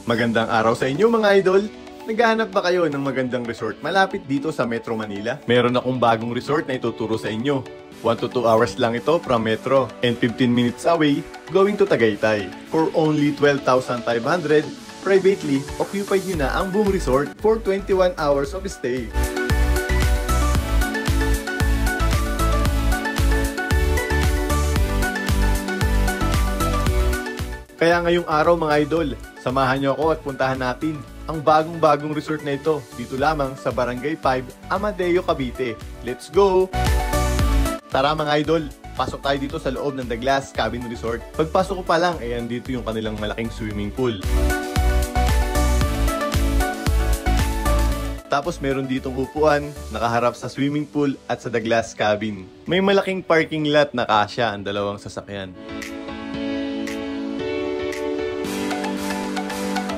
Magandang araw sa inyo mga idol! Naghahanap ba kayo ng magandang resort malapit dito sa Metro Manila? Meron akong bagong resort na ituturo sa inyo. 1 to 2 hours lang ito from Metro and 15 minutes away going to Tagaytay. For only 12,500, privately occupied nyo na ang buong resort for 21 hours of stay. Kaya ngayong araw mga idol, samahan nyo ako at puntahan natin ang bagong-bagong resort na ito dito lamang sa Barangay 5, Amadeo, Cavite. Let's go! Tara mga idol, pasok tayo dito sa loob ng The Glass Cabin Resort. Pagpasok ko pa lang, ayan dito yung kanilang malaking swimming pool. Tapos meron ditong upuan, nakaharap sa swimming pool at sa The Glass Cabin. May malaking parking lot na kasya ang dalawang sasakyan.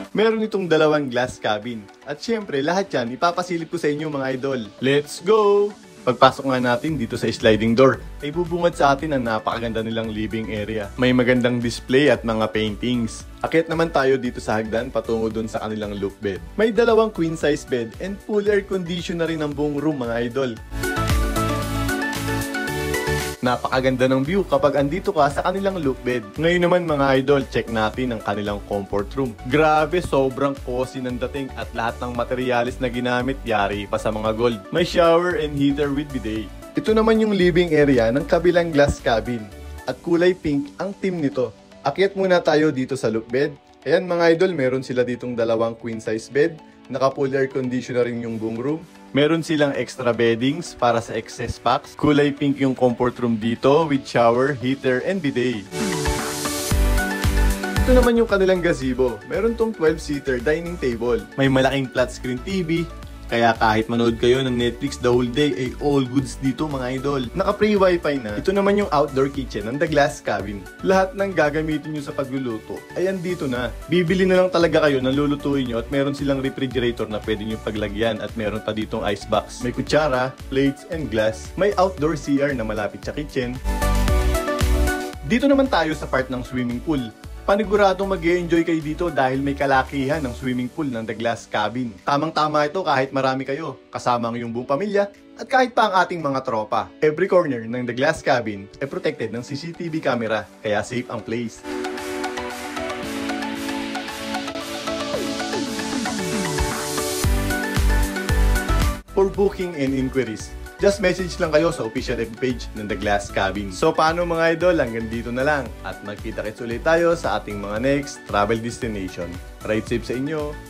Meron itong dalawang glass cabin. At syempre, lahat yan ipapasilip ko sa inyo mga idol. Let's go! Pagpasok nga natin dito sa sliding door, ay bubungad sa atin ang napakaganda nilang living area. May magandang display at mga paintings. Akyat naman tayo dito sa hagdan patungo dun sa kanilang loop bed. May dalawang queen size bed and full air condition na rin ang buong room mga idol. Napakaganda ng view kapag andito ka sa kanilang loop bed. Ngayon naman mga idol, check natin ang kanilang comfort room. Grabe, sobrang cozy ng dating at lahat ng materyales na ginamit yari pa sa mga gold. May shower and heater with bidet. Ito naman yung living area ng kabilang glass cabin. At kulay pink ang theme nito. Akyat muna tayo dito sa loop bed. Ayan mga idol, meron sila ditong dalawang queen size bed. Naka-full air conditioner rin yung buong room. Meron silang extra beddings para sa excess packs. Kulay pink yung comfort room dito with shower, heater, and bidet. Ito naman yung kanilang gazebo. Meron tong 12-seater dining table. May malaking flat screen TV. Kaya kahit manood kayo ng Netflix the whole day, ay all goods dito mga idol. Naka-free wifi na. Ito naman yung outdoor kitchen ng The Glass Cabin. Lahat ng gagamitin nyo sa pagluluto, ayan dito na. Bibili na lang talaga kayo ng lulutuin nyo at meron silang refrigerator na pwede nyo paglagyan at meron pa ditong icebox. May kutsara, plates, and glass. May outdoor CR na malapit sa kitchen. Dito naman tayo sa part ng swimming pool. Paniguradong mag-e-enjoy kayo dito dahil may kalakihan ng swimming pool ng The Glass Cabin. Tamang-tama ito kahit marami kayo, kasama ang iyong buong pamilya, at kahit pa ang ating mga tropa. Every corner ng The Glass Cabin ay protected ng CCTV camera, kaya safe ang place. For booking and inquiries, just message lang kayo sa official FB page ng The Glass Cabin. So paano mga idol, hanggang dito na lang at magkita-kits ulit tayo sa ating mga next travel destination. Ride safe sa inyo!